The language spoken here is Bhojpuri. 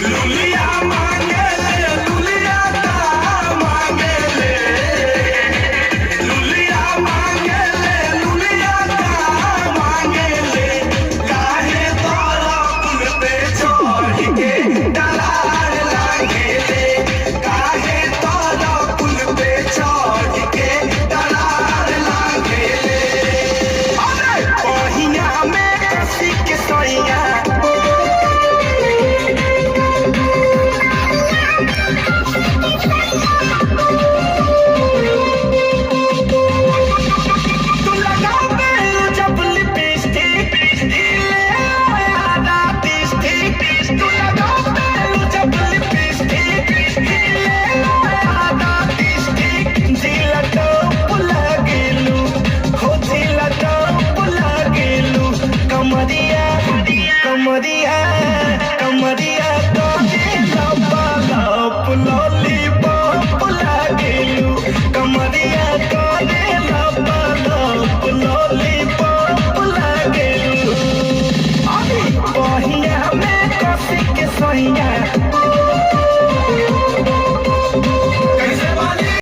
लुलिया मांगे ले लुलिया का मांगे ले लुलिया मांगे ले लुलिया का मांगे ले काहे तोरा पुल पे चढ़ के डलार लागे ले काहे तोरा पुल पे चढ़ के डलार लागे ले अरे पहिया में कसी के सैया कमरिया कमरिया तो लॉलीपॉप लागेलू कमरिया तो लॉलीपॉप लागेलू अभी बहिया में कसी के सैया